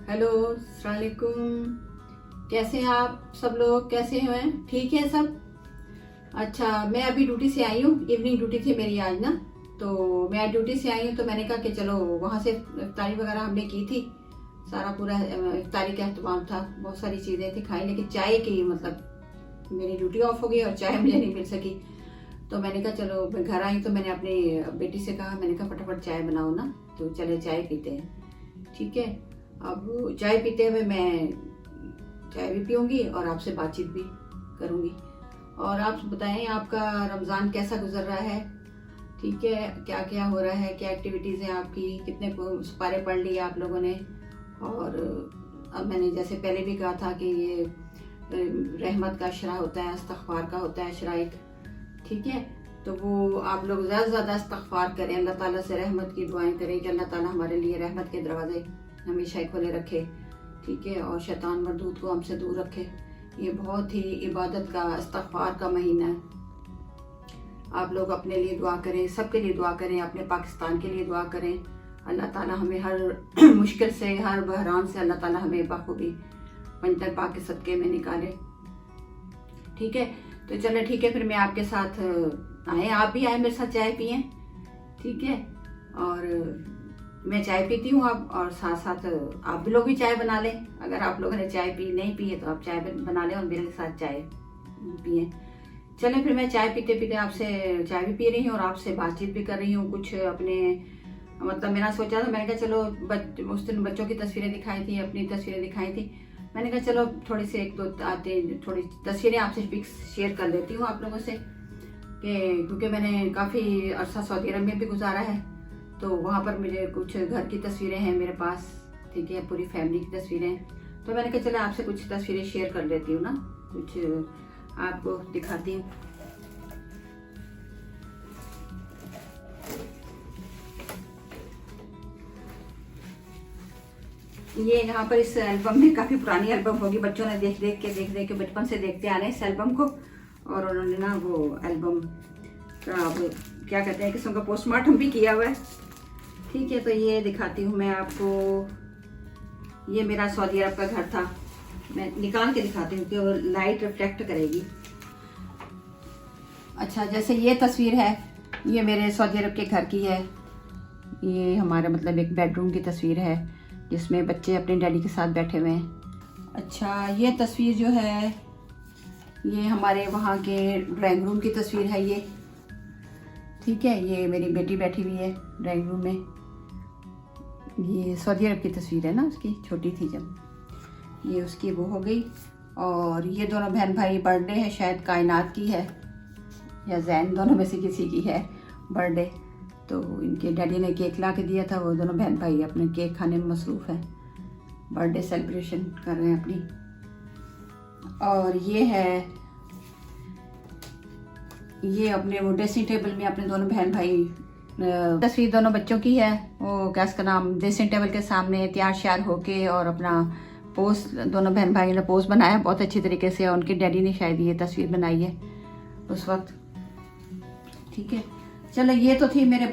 Hello, अस्सलाम वालेकुम। कैसे हैं आप सब लोग? कैसे हैं? ठीक है सब? अच्छा, मैं अभी ड्यूटी से आई हूँ। इवनिंग ड्यूटी थी मेरी आज ना, तो मैं ड्यूटी से आई हूँ तो मैंने कहा कि चलो वहाँ से इफ्तारी वगैरह हमने की थी। सारा पूरा इफ्तारी का एहतमाम था, बहुत सारी चीज़ें थी खाई, लेकिन चाय की मतलब मेरी ड्यूटी ऑफ हो गई और चाय मुझे नहीं मिल सकी। तो मैंने कहा चलो, मैं घर आई तो मैंने अपनी बेटी से कहा, मैंने कहा फटाफट चाय बनाओ ना, तो चले चाय पीते हैं। ठीक है, अब चाय पीते हुए मैं चाय भी पीऊंगी और आपसे बातचीत भी करूंगी। और आप बताएं, आपका रमज़ान कैसा गुजर रहा है? ठीक है, क्या क्या हो रहा है, क्या एक्टिविटीज़ हैं आपकी, कितने सुपारे पढ़ लिए आप लोगों ने? और अब मैंने जैसे पहले भी कहा था कि ये रहमत का अशरा होता है, इस्तग़फ़ार का होता है अशरा एक। ठीक है, तो वो आप लोग ज़्यादा से ज़्यादा इस्तग़फ़ार करें, अल्लाह ताला से रहमत की दुआएं करें कि अल्लाह ताला हमारे लिए रहमत के दरवाजे हमेशा ही खुले रखे। ठीक है, और शैतान मरदूद को हमसे दूर रखे। ये बहुत ही इबादत का, इस्तग़फ़ार का महीना है। आप लोग अपने लिए दुआ करें, सबके लिए दुआ करें, अपने पाकिस्तान के लिए दुआ करें। अल्लाह ताला हमें हर मुश्किल से, हर बहरान से अल्लाह ताला हमें बखूबी पंजतन पाक के सदक़े में निकाले। ठीक है, तो चलो ठीक है, फिर मैं आपके साथ आए, आप भी आए मेरे साथ चाय पिए। ठीक है, और मैं चाय पीती हूँ अब, और साथ साथ आप भी लोग भी चाय बना लें। अगर आप लोगों ने चाय नहीं पी है तो आप चाय बना लें और मेरे साथ चाय पिए। चलें, फिर मैं चाय पीते पीते आपसे चाय भी पी रही हूँ और आपसे बातचीत भी कर रही हूँ। कुछ अपने मतलब मैंने सोचा था, मैंने कहा चलो उस दिन बच्चों की तस्वीरें दिखाई थी, अपनी तस्वीरें दिखाई थी। मैंने कहा चलो थोड़ी सी एक दो थोड़ी तस्वीरें आपसे पिक्स शेयर कर देती हूँ आप लोगों से, क्योंकि मैंने काफ़ी अरसा सऊदी अरब में भी गुजारा है, तो वहाँ पर मुझे कुछ घर की तस्वीरें हैं मेरे पास। ठीक है, पूरी फैमिली की तस्वीरें, तो मैंने कहा चलो आपसे कुछ तस्वीरें शेयर कर लेती हूँ ना, कुछ आपको दिखाती हूँ। ये यहाँ पर इस एल्बम में, काफ़ी पुरानी एल्बम होगी, बच्चों ने देख देख के बचपन से देखते आ रहे हैं इस एल्बम को, और उन्होंने ना वो एल्बम का वो क्या कहते हैं, किस्म का पोस्टमार्टम भी किया हुआ है। ठीक है, तो ये दिखाती हूँ मैं आपको। ये मेरा सऊदी अरब का घर था, मैं निकाल के दिखाती हूँ कि वो लाइट रिफ्लेक्ट करेगी। अच्छा, जैसे ये तस्वीर है, ये मेरे सऊदी अरब के घर की है। ये हमारा मतलब एक बेडरूम की तस्वीर है जिसमें बच्चे अपने डैडी के साथ बैठे हुए हैं। अच्छा, ये तस्वीर जो है, ये हमारे वहाँ के ड्राइंग रूम की तस्वीर है ये। ठीक है, ये मेरी बेटी बैठी हुई है ड्राइंग रूम में। ये सऊदी अरब की तस्वीर है ना, उसकी छोटी थी जब, ये उसकी वो हो गई। और ये दोनों बहन भाई, बर्थडे है शायद कायनात की है या जैन, दोनों में से किसी की है बर्थडे, तो इनके डैडी ने केक ला के दिया था। वो दोनों बहन भाई अपने केक खाने में मसरूफ़ हैं, बर्थडे सेलिब्रेशन कर रहे हैं अपनी। और ये है, ये अपने वो ड्रेसिंग टेबल में अपने दोनों बहन भाई, तस्वीर दोनों बच्चों की है। वो क्या उसका नाम, ड्रेसिंग टेबल के सामने तैयार श्यार होके और अपना पोज, दोनों बहन भाई ने पोज बनाया बहुत अच्छी तरीके से, और उनके डैडी ने शायद ये तस्वीर बनाई है उस वक्त। ठीक है, चलो ये तो थी मेरे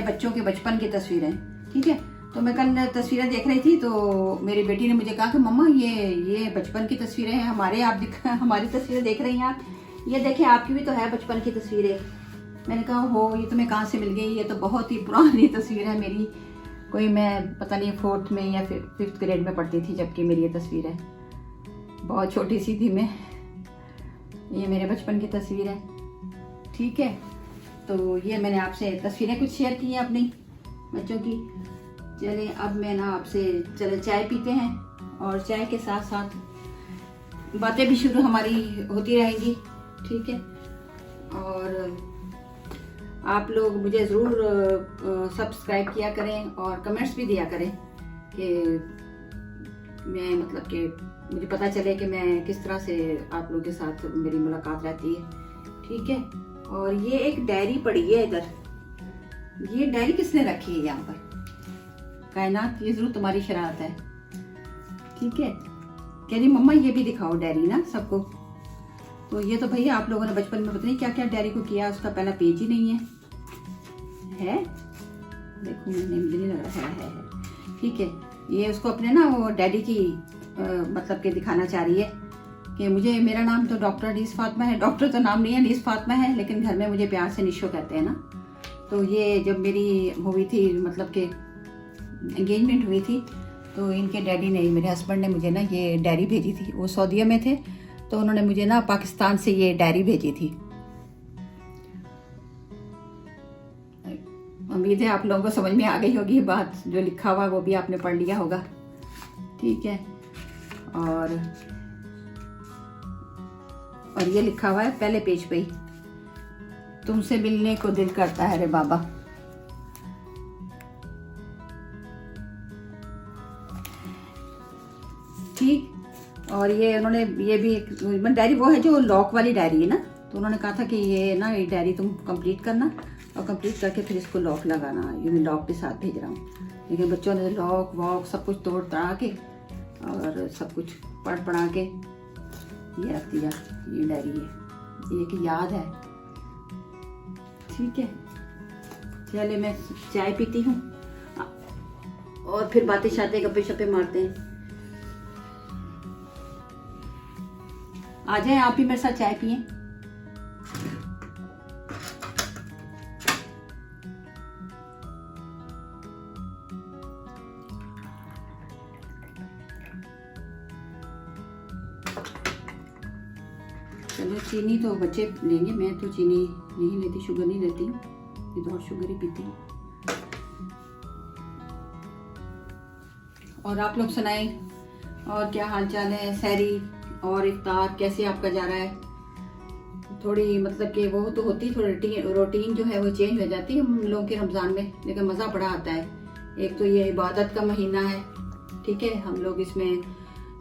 बच्चों के बचपन की तस्वीरें। ठीक है, तो मैं कल तस्वीरें देख रही थी तो मेरी बेटी ने मुझे कहा कि मम्मा ये बचपन की तस्वीरें हैं हमारे, आप हमारी तस्वीरें देख रही हैं आप, ये देखें आपकी भी तो है बचपन की तस्वीरें। मैंने कहा हो, ये तुम्हें कहाँ से मिल गई? ये तो बहुत ही पुरानी तस्वीर है मेरी, कोई मैं पता नहीं 4th में या फिर 5th ग्रेड में पढ़ती थी जबकि मेरी ये तस्वीर है, बहुत छोटी सी थी मैं। ये मेरे बचपन की तस्वीर है। ठीक है, तो ये मैंने आपसे तस्वीरें कुछ शेयर की हैं अपनी बच्चों की। चले, अब मैं ना आपसे चले चाय पीते हैं, और चाय के साथ साथ बातें भी शुरू हमारी होती रहेंगी। ठीक है, और आप लोग मुझे ज़रूर सब्सक्राइब किया करें और कमेंट्स भी दिया करें कि मैं मतलब कि मुझे पता चले कि मैं किस तरह से आप लोगों के साथ मेरी मुलाकात रहती है। ठीक है, और ये एक डायरी पड़ी है इधर, ये डायरी किसने रखी है यहाँ पर? कायनात, ये जरूर तुम्हारी शरारत है। ठीक है, कह रही मम्मा ये भी दिखाओ डायरी ना सबको। तो ये तो भैया आप लोगों ने बचपन में पता नहीं क्या क्या डायरी को किया, उसका पहला पेज ही नहीं है। देखो, मुझे नहीं लग रहा है। ठीक है, ये उसको अपने ना वो डैडी की मतलब के दिखाना चाह रही है कि मुझे, मेरा नाम तो डॉक्टर अनीस फातिमा है। डॉक्टर तो नाम नहीं है, अनीस फातिमा है, लेकिन घर में मुझे प्यार से निशो कहते हैं ना। तो ये जब मेरी हुई थी, मतलब कि एंगेजमेंट हुई थी, तो इनके डैडी ने, मेरे हस्बैंड ने मुझे ना ये डायरी भेजी थी। वो सऊदीया में थे, तो उन्होंने मुझे ना पाकिस्तान से ये डायरी भेजी थी। उम्मीद है आप लोगों को समझ में आ गई होगी बात, जो लिखा हुआ वो भी आपने पढ़ लिया होगा। ठीक है, और ये लिखा हुआ है पहले पेज पे ही, तुमसे मिलने को दिल करता है रे बाबा। ठीक, और ये उन्होंने ये भी एक डायरी वो है जो लॉक वाली डायरी है ना, तो उन्होंने कहा था कि ये ना ये डायरी तुम कंप्लीट करना और कंप्लीट करके फिर इसको लॉक लगाना। ये मैं लॉक के साथ भेज रहा हूँ, लेकिन बच्चों ने लॉक वॉक सब कुछ तोड़ तड़ा के और सब कुछ पढ़ा के ये रख दिया। ये डायरी है, ये कि याद है। ठीक है, चले मैं चाय पीती हूँ और फिर बातें शातें गप्पे शप्पे मारते हैं। आ जाए आप भी मेरे साथ चाय पिए। चलो, चीनी तो बच्चे लेंगे, मैं तो चीनी नहीं लेती, शुगर नहीं लेती हूँ, विदाउट शुगर ही पीती हूँ। और आप लोग सुनाएं, और क्या हाल चाल है? सहरी और इफ्तार कैसे आपका जा रहा है? थोड़ी मतलब कि वो तो होती, थोड़ी रूटीन जो है वो चेंज हो जाती है हम लोगों के रमज़ान में, लेकिन मज़ा बड़ा आता है। एक तो ये इबादत का महीना है, ठीक है, हम लोग इसमें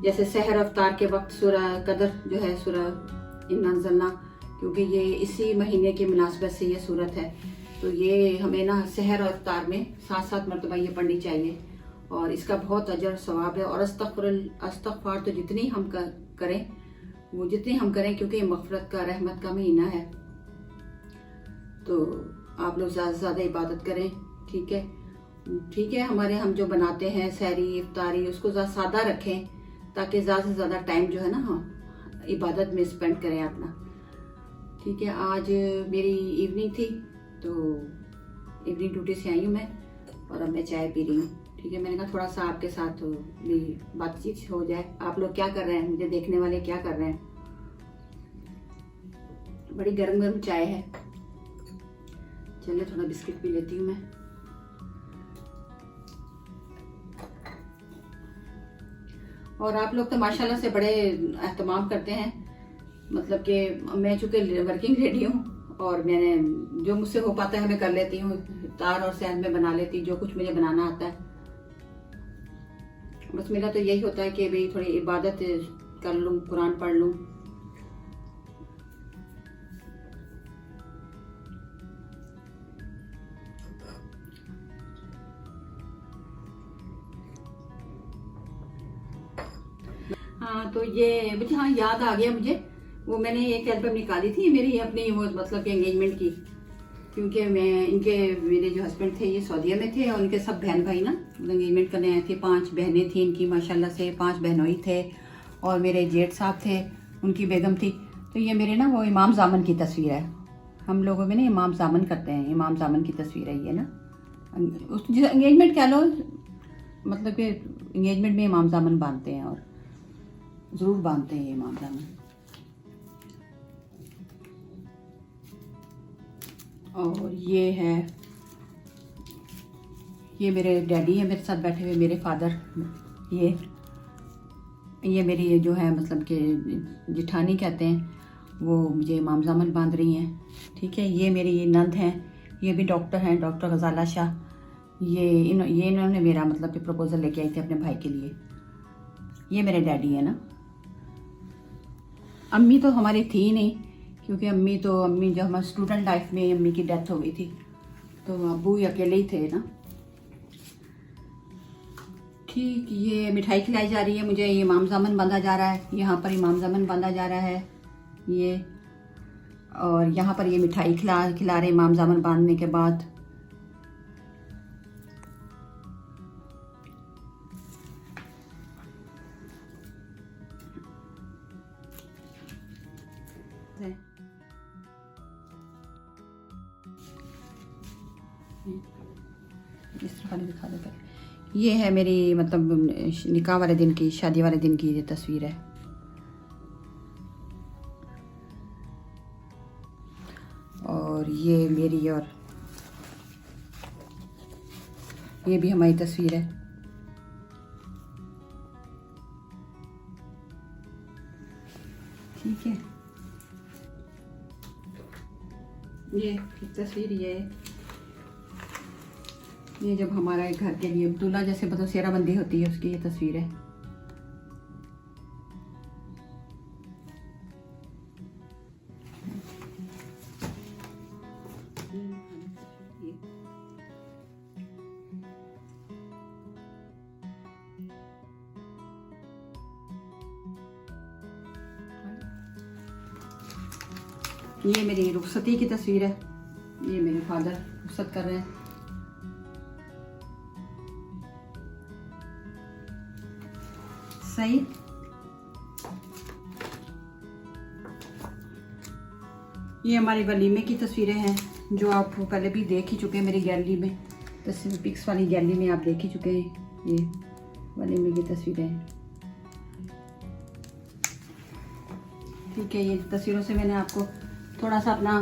जैसे सहर अफ्तार के वक्त सूरह कदर जो है, सूरह इन्ना अंज़लना, क्योंकि ये इसी महीने की मुनासबत से ये सूरत है, तो ये हमें ना सहर और इफ्तार में 7-7 मरतबा ये पढ़नी चाहिए और इसका बहुत अजर सवाब है। और अस्तग़फ़ार तो जितनी हम करें वो जितनी हम करें, क्योंकि ये मग़फ़िरत का, रहमत का महीना है, तो आप लोग ज़्यादा से ज़्यादा इबादत करें। ठीक है, ठीक है। हम जो बनाते हैं सहरी इफ्तारी, उसको ज़्यादा सादा रखें ताकि ज़्यादा से ज़्यादा टाइम जो है ना इबादत में स्पेंड करें अपना। ठीक है, आज मेरी इवनिंग थी, तो इवनिंग ड्यूटी से आई हूँ मैं और अब मैं चाय पी रही हूँ। ठीक है, मैंने कहा थोड़ा सा आपके साथ भी बातचीत हो जाए। आप लोग क्या कर रहे हैं, मुझे देखने वाले क्या कर रहे हैं? बड़ी गर्म गर्म चाय है। चलिए थोड़ा बिस्किट पी लेती हूँ मैं। और आप लोग तो माशाल्लाह से बड़े एहतमाम करते हैं, मतलब कि मैं चूँकि वर्किंग लेडी हूँ और मैंने जो मुझसे हो पाता है मैं कर लेती हूँ। इफ्तार और सहर में बना लेती हूँ जो कुछ मुझे बनाना आता है। बस मेरा तो यही होता है कि भाई थोड़ी इबादत कर लूँ, कुरान पढ़ लूँ। हाँ, तो ये मुझे हाँ याद आ गया मुझे, वो मैंने एक एल्बम निकाली थी मेरी अपनी, वो मतलब कि एंगेजमेंट की, क्योंकि मेरे जो हस्बैंड थे ये सऊदीया में थे और उनके सब बहन भाई ना एंगेजमेंट करने आए थे। 5 बहनें थी इनकी, माशाल्लाह से 5 बहनोई थे और मेरे जेठ साहब थे, उनकी बेगम थी। तो ये मेरे ना वो इमाम ज़ामन की तस्वीर है। हम लोगों में ना इमाम ज़ामन करते हैं, इमाम ज़ामन की तस्वीर है ये ना। उस एंगेजमेंट कह लो, मतलब कि एंगेजमेंट में इमाम ज़ामन बांधते हैं और ज़रूर बांधते हैं ये इमाम ज़ामन। और ये है, ये मेरे डैडी है मेरे साथ बैठे हुए, मेरे फादर। ये मेरी जो है मतलब कि जिठानी कहते हैं, वो मुझे इमाम ज़ामन बांध रही हैं। ठीक है, ये मेरी नंद हैं, ये भी डॉक्टर हैं, डॉक्टर गजाला शाह। ये इन्होंने मेरा मतलब कि प्रपोज़ल लेके आई थी अपने भाई के लिए। ये मेरे डैडी है ना। अम्मी तो हमारी थी नहीं, क्योंकि अम्मी जो हमारे स्टूडेंट लाइफ में अम्मी की डेथ हो गई थी, तो अबू ही अकेले ही थे ना। ठीक, ये मिठाई खिलाई जा रही है मुझे, ये इमाम ज़ामन बांधा जा रहा है, यहाँ पर इमाम ज़ामन बांधा जा रहा है ये, और यहाँ पर ये मिठाई खिला रहे इमाम ज़ामन बांधने के बाद। इस तरह वाली दिखा दो। ये है मेरी मतलब निकाह वाले दिन की, शादी वाले दिन की ये तस्वीर है। और ये मेरी, और ये भी हमारी तस्वीर है। ठीक है, ये एक तस्वीर ये जब हमारा घर के लिए दूल्हा जैसे मतलब सेहराबंदी होती है उसकी ये तस्वीर है। ये मेरी रुखसती की तस्वीर है। ये मेरे फादर रुखसत कर रहे हैं। सही। ये हमारी वलीमे की तस्वीरें हैं जो आप पहले भी देख ही चुके हैं मेरी गैलरी में, तस्वीर पिक्स वाली गैलरी में आप देख ही चुके हैं। ये वलीमे की तस्वीरें हैं। ठीक है, ये तस्वीरों से मैंने आपको थोड़ा सा अपना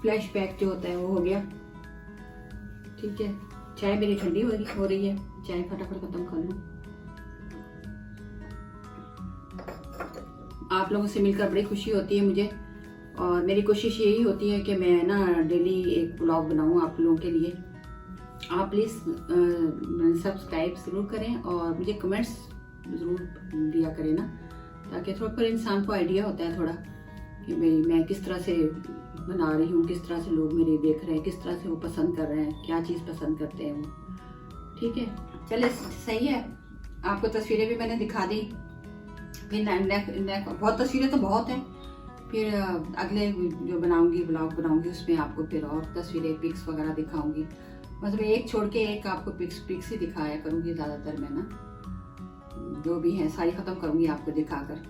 फ्लैशबैक जो होता है वो हो गया। ठीक है, चाय मेरी ठंडी हो रही है, चाय फटाफट खत्म कर लूँ। आप लोगों से मिलकर बड़ी खुशी होती है मुझे, और मेरी कोशिश यही होती है कि मैं ना डेली एक ब्लॉग बनाऊँ आप लोगों के लिए। आप प्लीज़ सब्सक्राइब ज़रूर करें और मुझे कमेंट्स ज़रूर दिया करें ना, ताकि थोड़ा पर इंसान को आइडिया होता है थोड़ा कि भाई मैं किस तरह से बना रही हूँ, किस तरह से लोग मेरे देख रहे हैं, किस तरह से वो पसंद कर रहे हैं, क्या चीज़ पसंद करते हैं वो। ठीक है, चले सही है। आपको तस्वीरें भी मैंने दिखा दी। फिर बहुत तस्वीरें तो बहुत हैं। फिर अगले जो बनाऊंगी ब्लॉग बनाऊंगी उसमें आपको फिर और तस्वीरें पिक्स वगैरह दिखाऊंगी। मतलब एक छोड़ के एक आपको पिक्स ही दिखाया करूंगी ज़्यादातर मैं ना, जो भी है सारी ख़त्म करूंगी आपको दिखाकर।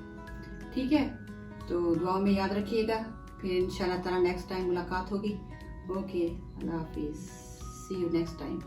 ठीक है, तो दुआओं में याद रखिएगा। फिर इंशाल्लाह ताला नेक्स्ट टाइम मुलाकात होगी। ओके, अल्लाह हाफिज़, सी यू नेक्स्ट टाइम।